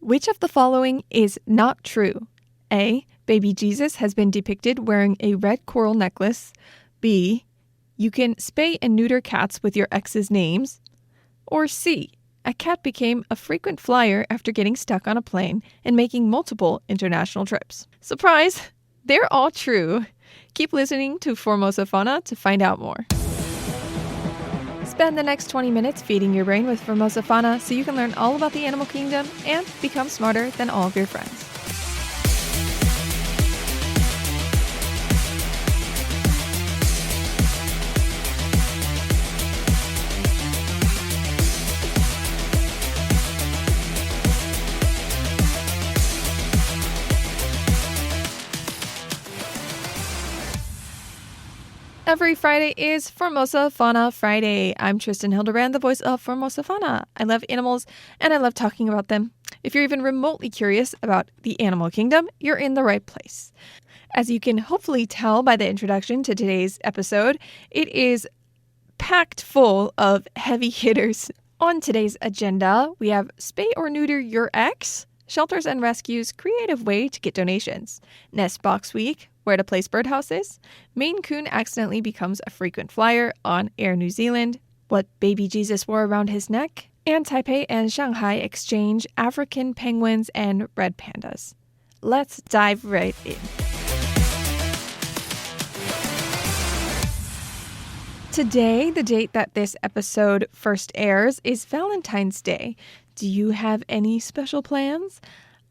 Which of the following is not true? A. Baby Jesus has been depicted wearing a red coral necklace. B. You can spay and neuter cats with your ex's names. Or C. A cat became a frequent flyer after getting stuck on a plane and making multiple international trips. Surprise! They're all true. Keep listening to Formosa Fauna to find out more. Spend the next 20 minutes feeding your brain with Formosa Fauna so you can learn all about the animal kingdom and become smarter than all of your friends. Every Friday is Formosa Fauna Friday. I'm Tristan Hildebrand, the voice of Formosa Fauna. I love animals and I love talking about them. If you're even remotely curious about the animal kingdom, you're in the right place. As you can hopefully tell by the introduction to today's episode, it is packed full of heavy hitters. On today's agenda, we have Spay or Neuter Your Ex, Shelters and Rescues' creative way to get donations, Nest Box Week, where to place birdhouses, Maine Coon accidentally becomes a frequent flyer on Air New Zealand, what baby Jesus wore around his neck, and Taipei and Shanghai exchange African penguins and red pandas. Let's dive right in. Today, the date that this episode first airs, is Valentine's Day. Do you have any special plans?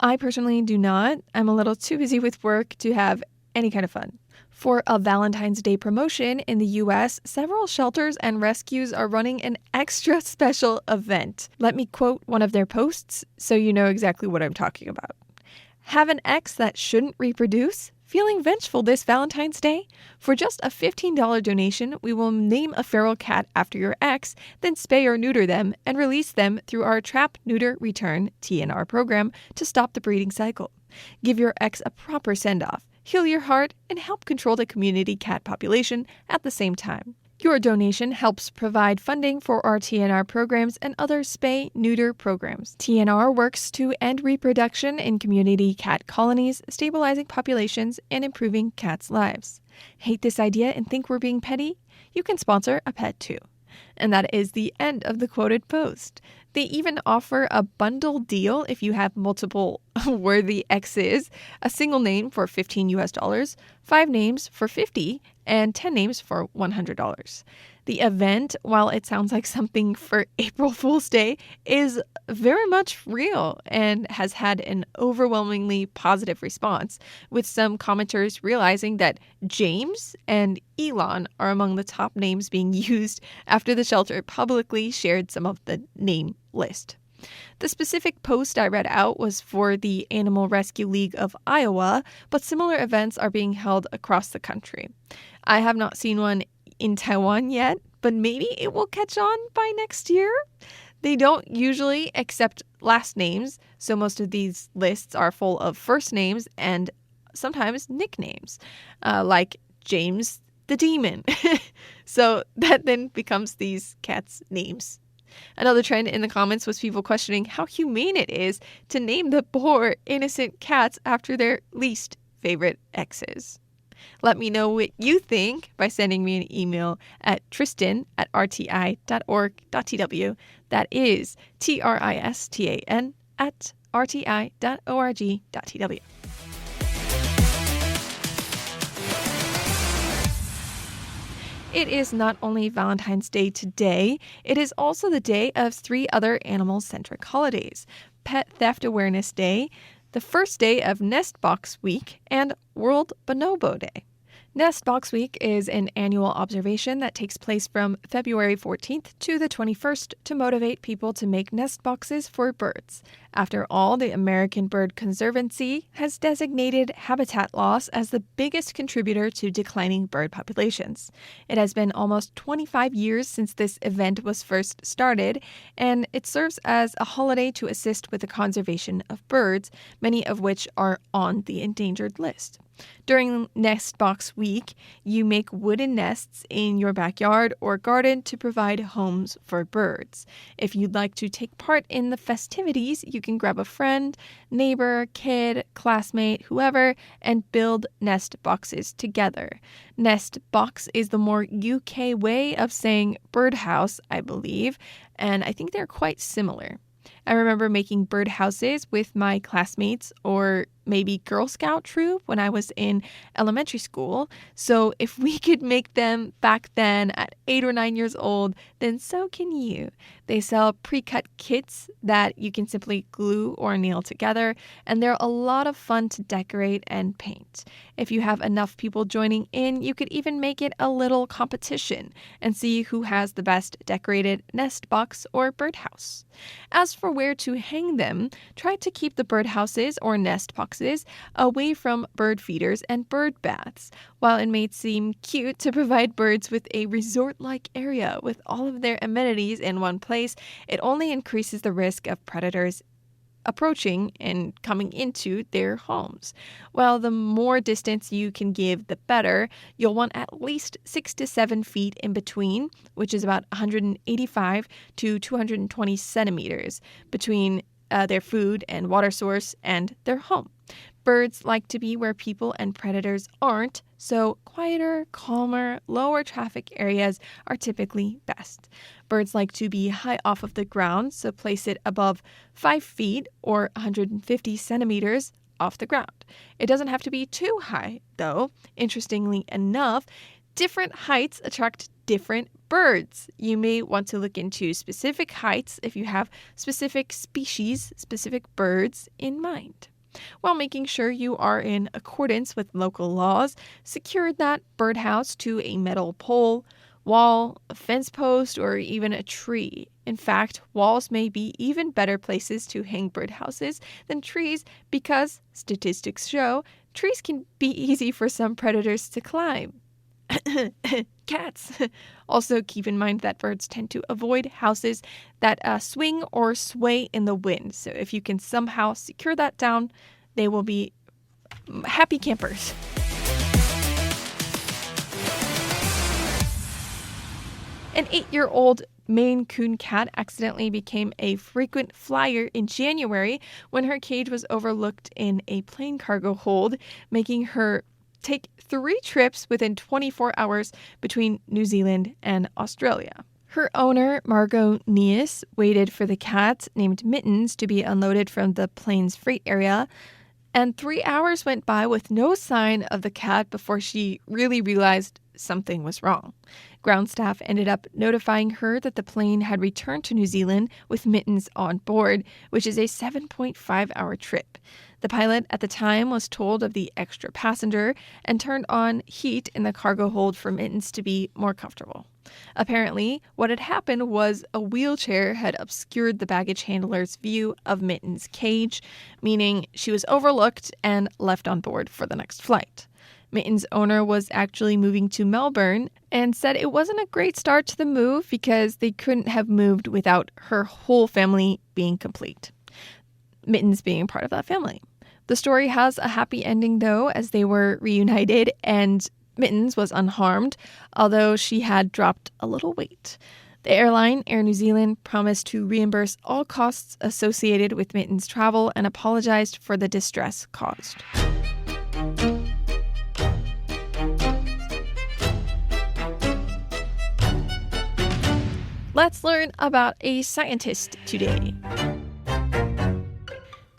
I personally do not. I'm a little too busy with work to have any kind of fun. For a Valentine's Day promotion in the US, several shelters and rescues are running an extra special event. Let me quote one of their posts so you know exactly what I'm talking about. Have an ex that shouldn't reproduce? Feeling vengeful this Valentine's Day? For just a $15 donation, we will name a feral cat after your ex, then spay or neuter them and release them through our trap-neuter-return TNR program to stop the breeding cycle. Give your ex a proper send-off, heal your heart, and help control the community cat population at the same time. Your donation helps provide funding for our TNR programs and other spay-neuter programs. TNR works to end reproduction in community cat colonies, stabilizing populations, and improving cats' lives. Hate this idea and think we're being petty? You can sponsor a pet too. And that is the end of the quoted post. They even offer a bundle deal if you have multiple worthy exes, a single name for $15, 5 names for $50, and 10 names for $100. The event, while it sounds like something for April Fool's Day, is very much real and has had an overwhelmingly positive response, with some commenters realizing that James and Elon are among the top names being used after the shelter publicly shared some of the name list. The specific post I read out was for the Animal Rescue League of Iowa, but similar events are being held across the country. I have not seen one in Taiwan yet, but maybe it will catch on by next year. They don't usually accept last names, so most of these lists are full of first names and sometimes nicknames, like James the Demon. So that then becomes these cats' names. Another trend in the comments was people questioning how humane it is to name the poor, innocent cats after their least favorite exes. Let me know what you think by sending me an email at tristan@rti.org.tw. That is tristan@rti.org.tw. It is not only Valentine's Day today, it is also the day of 3 other animal-centric holidays: Pet Theft Awareness Day, the first day of Nest Box Week, and World Bonobo Day. Nest Box Week is an annual observation that takes place from February 14th to the 21st to motivate people to make nest boxes for birds. After all, the American Bird Conservancy has designated habitat loss as the biggest contributor to declining bird populations. It has been almost 25 years since this event was first started, and it serves as a holiday to assist with the conservation of birds, many of which are on the endangered list. During Nest Box Week, you make wooden nests in your backyard or garden to provide homes for birds. If you'd like to take part in the festivities, you you can grab a friend, neighbor, kid, classmate, whoever, and build nest boxes together. Nest box is the more UK way of saying birdhouse, I believe, and I think they're quite similar. I remember making birdhouses with my classmates or maybe Girl Scout troop when I was in elementary school. So if we could make them back then at 8 or 9 years old, then so can you. They sell pre-cut kits that you can simply glue or nail together, and they're a lot of fun to decorate and paint. If you have enough people joining in, you could even make it a little competition and see who has the best decorated nest box or birdhouse. As for where to hang them, try to keep the birdhouses or nest boxes away from bird feeders and bird baths. While it may seem cute to provide birds with a resort-like area with all of their amenities in one place, it only increases the risk of predators approaching and coming into their homes. Well, the more distance you can give, the better. You'll want at least 6 to 7 feet in between, which is about 185 to 220 centimeters between their food and water source and their home. Birds like to be where people and predators aren't, so quieter, calmer, lower traffic areas are typically best. Birds like to be high off of the ground, so place it above 5 feet or 150 centimeters off the ground. It doesn't have to be too high, though. Interestingly enough, different heights attract different birds. You may want to look into specific heights if you have specific species, specific birds in mind. While making sure you are in accordance with local laws, secure that birdhouse to a metal pole, wall, a fence post, or even a tree. In fact, walls may be even better places to hang birdhouses than trees because, statistics show, trees can be easy for some predators to climb. Cats. Also, keep in mind that birds tend to avoid houses that swing or sway in the wind. So if you can somehow secure that down, they will be happy campers. An 8-year-old Maine Coon cat accidentally became a frequent flyer in January when her cage was overlooked in a plane cargo hold, making her take 3 trips within 24 hours between New Zealand and Australia. Her owner, Margot Neas, waited for the cat, named Mittens, to be unloaded from the plane's freight area, and 3 hours went by with no sign of the cat before she really realized something was wrong. Ground staff ended up notifying her that the plane had returned to New Zealand with Mittens on board, which is a 7.5-hour trip. The pilot at the time was told of the extra passenger and turned on heat in the cargo hold for Mittens to be more comfortable. Apparently, what had happened was a wheelchair had obscured the baggage handler's view of Mittens' cage, meaning she was overlooked and left on board for the next flight. Mittens' owner was actually moving to Melbourne and said it wasn't a great start to the move because they couldn't have moved without her whole family being complete. Mittens being part of that family. The story has a happy ending, though, as they were reunited and Mittens was unharmed, although she had dropped a little weight. The airline, Air New Zealand, promised to reimburse all costs associated with Mittens' travel and apologized for the distress caused. Let's learn about a scientist today.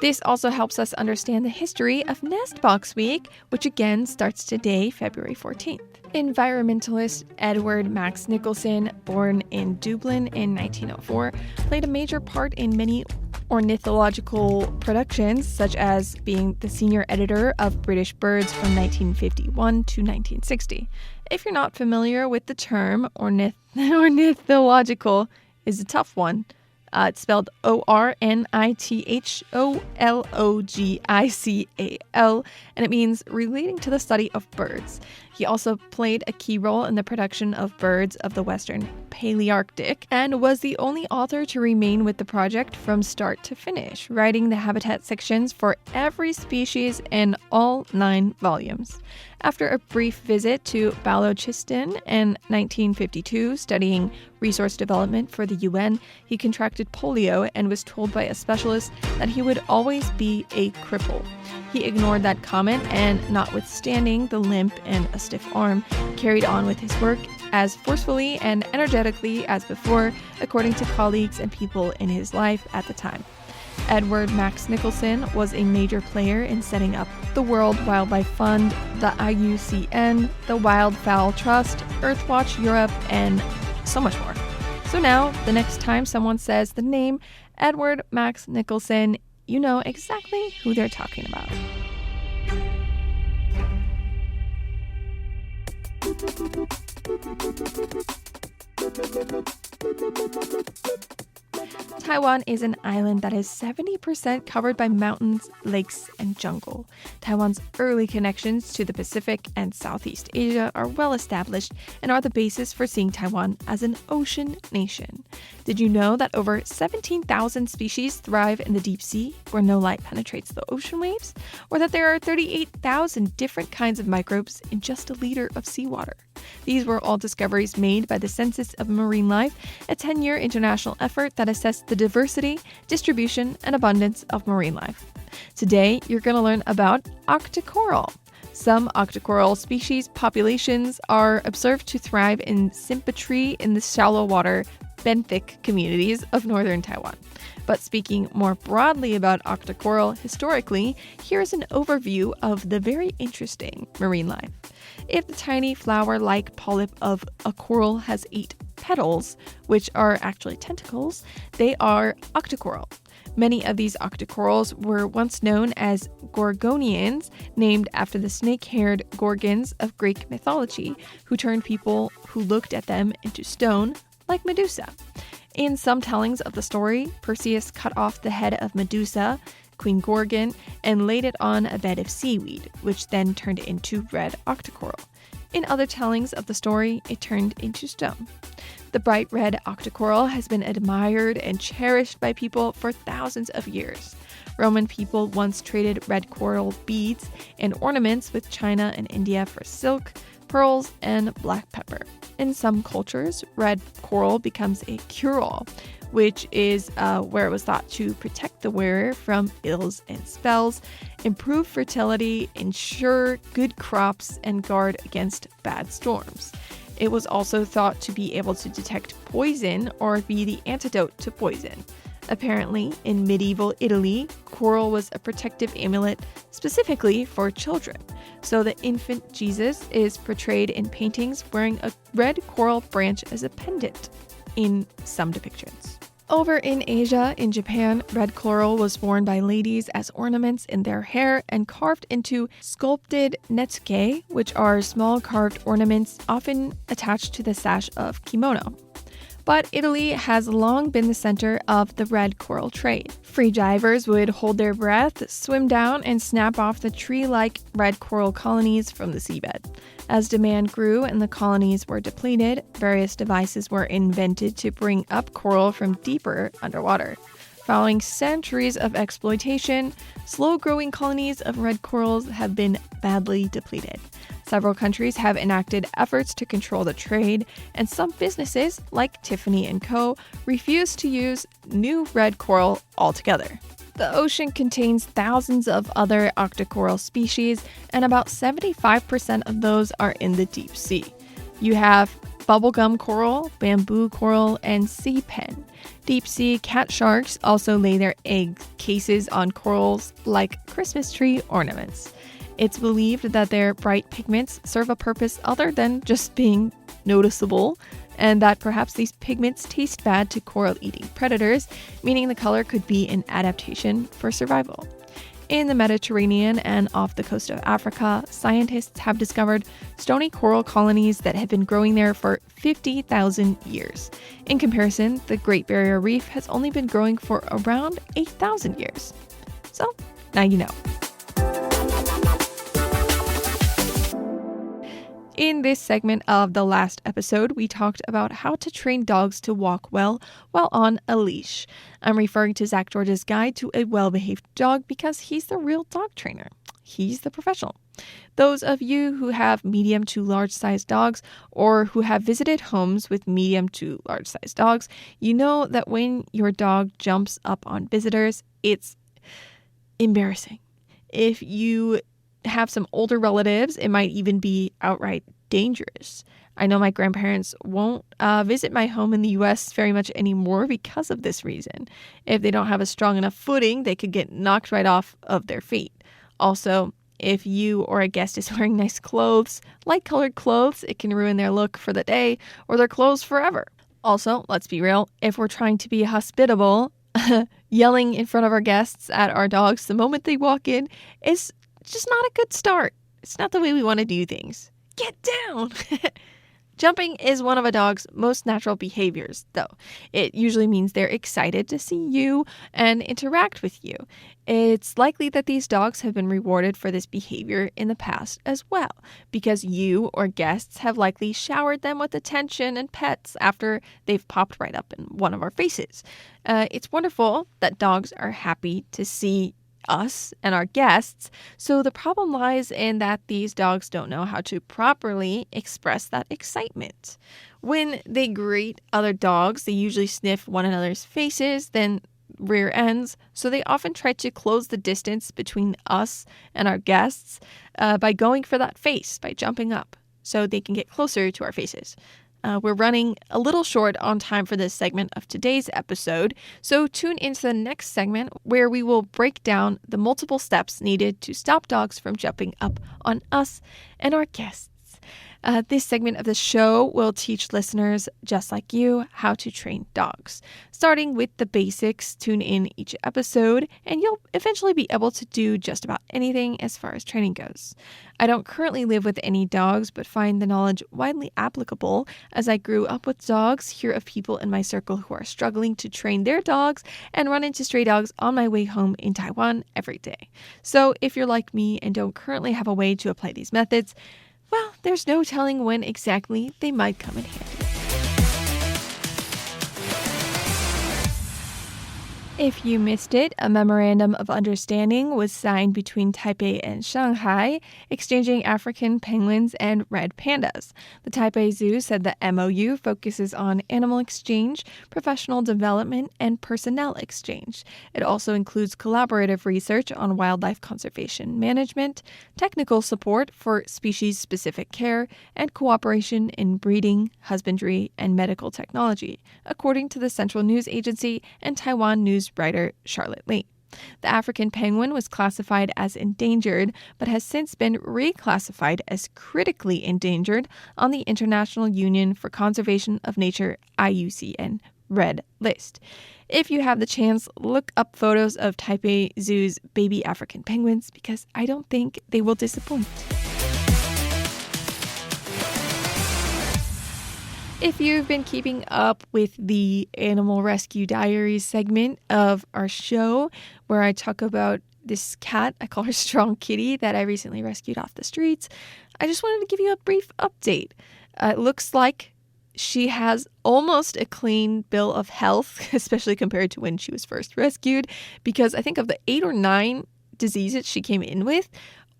This also helps us understand the history of Nest Box Week, which again starts today, February 14th. Environmentalist Edward Max Nicholson, born in Dublin in 1904, played a major part in many ornithological productions, such as being the senior editor of British Birds from 1951 to 1960. If you're not familiar with the term, ornithological is a tough one. It's spelled ornithological, and it means relating to the study of birds. He also played a key role in the production of birds of the Western Palearctic and was the only author to remain with the project from start to finish, writing the habitat sections for every species in all 9 volumes. After a brief visit to Balochistan in 1952, studying resource development for the UN, he contracted polio and was told by a specialist that he would always be a cripple. He ignored that comment and, notwithstanding the limp and a stiff arm, carried on with his work as forcefully and energetically as before, according to colleagues and people in his life at the time. Edward Max Nicholson was a major player in setting up the World Wildlife Fund, the IUCN, the Wildfowl Trust, Earthwatch Europe, and so much more. So now, the next time someone says the name Edward Max Nicholson, you know exactly who they're talking about. Taiwan is an island that is 70% covered by mountains, lakes, and jungle. Taiwan's early connections to the Pacific and Southeast Asia are well established and are the basis for seeing Taiwan as an ocean nation. Did you know that over 17,000 species thrive in the deep sea, where no light penetrates the ocean waves? Or that there are 38,000 different kinds of microbes in just a liter of seawater? These were all discoveries made by the Census of Marine Life, a 10-year international effort that assessed the diversity, distribution, and abundance of marine life. Today, you're going to learn about octocoral. Some octocoral species populations are observed to thrive in symmetry in the shallow water benthic communities of northern Taiwan. But speaking more broadly about octocoral historically, here's an overview of the very interesting marine life. If the tiny flower-like polyp of a coral has 8 petals, which are actually tentacles, they are octocoral. Many of these octocorals were once known as gorgonians, named after the snake-haired Gorgons of Greek mythology, who turned people who looked at them into stone, like Medusa. In some tellings of the story, Perseus cut off the head of Medusa, Queen Gorgon, and laid it on a bed of seaweed, which then turned into red octocoral. In other tellings of the story, it turned into stone. The bright red octocoral has been admired and cherished by people for thousands of years. Roman people once traded red coral beads and ornaments with China and India for silk, pearls, and black pepper. In some cultures, red coral becomes a cure-all, which is where it was thought to protect the wearer from ills and spells, improve fertility, ensure good crops, and guard against bad storms. It was also thought to be able to detect poison or be the antidote to poison. Apparently, in medieval Italy, coral was a protective amulet specifically for children. So the infant Jesus is portrayed in paintings wearing a red coral branch as a pendant in some depictions. Over in Asia, in Japan, red coral was worn by ladies as ornaments in their hair and carved into sculpted netsuke, which are small carved ornaments often attached to the sash of kimono. But Italy has long been the center of the red coral trade. Free divers would hold their breath, swim down, and snap off the tree-like red coral colonies from the seabed. As demand grew and the colonies were depleted, various devices were invented to bring up coral from deeper underwater. Following centuries of exploitation, slow-growing colonies of red corals have been badly depleted. Several countries have enacted efforts to control the trade, and some businesses, like Tiffany & Co., refuse to use new red coral altogether. The ocean contains thousands of other octocoral species, and about 75% of those are in the deep sea. You have bubblegum coral, bamboo coral, and sea pen. Deep-sea cat sharks also lay their egg cases on corals like Christmas tree ornaments. It's believed that their bright pigments serve a purpose other than just being noticeable, and that perhaps these pigments taste bad to coral-eating predators, meaning the color could be an adaptation for survival. In the Mediterranean and off the coast of Africa, scientists have discovered stony coral colonies that have been growing there for 50,000 years. In comparison, the Great Barrier Reef has only been growing for around 8,000 years. So, now you know. In this segment of the last episode, we talked about how to train dogs to walk well while on a leash. I'm referring to Zach George's guide to a well-behaved dog because he's the real dog trainer. He's the professional. Those of you who have medium to large-sized dogs or who have visited homes with medium to large-sized dogs, you know that when your dog jumps up on visitors, it's embarrassing. If you have some older relatives, it might even be outright dangerous. I know my grandparents won't visit my home in the U.S. very much anymore because of this reason. If they don't have a strong enough footing, they could get knocked right off of their feet. Also, if you or a guest is wearing nice clothes, light-colored clothes, it can ruin their look for the day or their clothes forever. Also, let's be real, if we're trying to be hospitable, yelling in front of our guests at our dogs the moment they walk in is just not a good start. It's not the way we want to do things. Get down! Jumping is one of a dog's most natural behaviors, though. It usually means they're excited to see you and interact with you. It's likely that these dogs have been rewarded for this behavior in the past as well, because you or guests have likely showered them with attention and pets after they've popped right up in one of our faces. It's wonderful that dogs are happy to see us and our guests, so the problem lies in that these dogs don't know how to properly express that excitement. When they greet other dogs, they usually sniff one another's faces, then rear ends, so they often try to close the distance between us and our guests by going for that face, by jumping up, so they can get closer to our faces. We're running a little short on time for this segment of today's episode, so tune into the next segment where we will break down the multiple steps needed to stop dogs from jumping up on us and our guests. This segment of the show will teach listeners just like you how to train dogs. Starting with the basics, tune in each episode, and you'll eventually be able to do just about anything as far as training goes. I don't currently live with any dogs, but find the knowledge widely applicable as I grew up with dogs, hear of people in my circle who are struggling to train their dogs, and run into stray dogs on my way home in Taiwan every day. So if you're like me and don't currently have a way to apply these methods, well, there's no telling when exactly they might come in handy. If you missed it, a memorandum of understanding was signed between Taipei and Shanghai, exchanging African penguins and red pandas. The Taipei Zoo said the MOU focuses on animal exchange, professional development, and personnel exchange. It also includes collaborative research on wildlife conservation management, technical support for species-specific care, and cooperation in breeding, husbandry, and medical technology, according to the Central News Agency and Taiwan news writer Charlotte Lee. The African penguin was classified as endangered, but has since been reclassified as critically endangered on the International Union for Conservation of Nature IUCN Red List. If you have the chance, look up photos of Taipei Zoo's baby African penguins because I don't think they will disappoint. If you've been keeping up with the Animal Rescue Diaries segment of our show, where I talk about this cat, I call her Strong Kitty, that I recently rescued off the streets, I just wanted to give you a brief update. It looks like she has almost a clean bill of health, especially compared to when she was first rescued, because I think of the 8 or 9 diseases she came in with,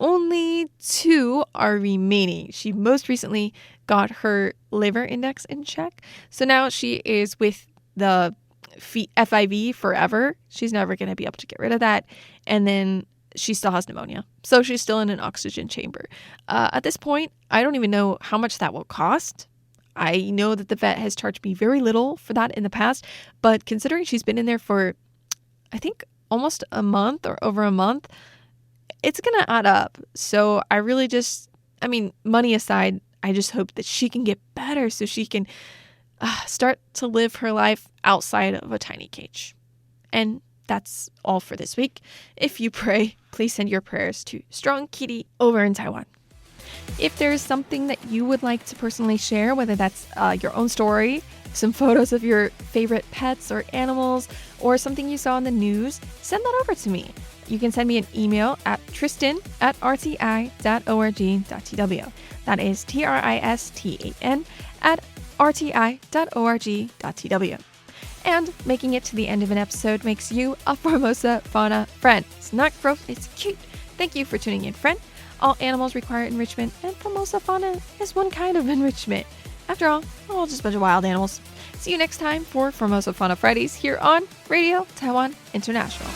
only 2 are remaining. She most recently got her liver index in check. So now she is with the FIV forever. She's never going to be able to get rid of that. And then she still has pneumonia. So she's still in an oxygen chamber. At this point, I don't even know how much that will cost. I know that the vet has charged me very little for that in the past. But considering she's been in there for, I think, almost a month or over a month, it's going to add up. So I really just, money aside, I just hope that she can get better so she can start to live her life outside of a tiny cage. And that's all for this week. If you pray, please send your prayers to Strong Kitty over in Taiwan. If there's something that you would like to personally share, whether that's your own story, some photos of your favorite pets or animals, or something you saw in the news, send that over to me. you can send me an email at tristan@rti.org.tw. That is TRISTAN@rti.org.tw. And making it to the end of an episode makes you a Formosa Fauna friend. It's not gross, it's cute. Thank you for tuning in, friend. All animals require enrichment, and Formosa Fauna is one kind of enrichment. After all, we're all just a bunch of wild animals. See you next time for Formosa Fauna Fridays here on Radio Taiwan International.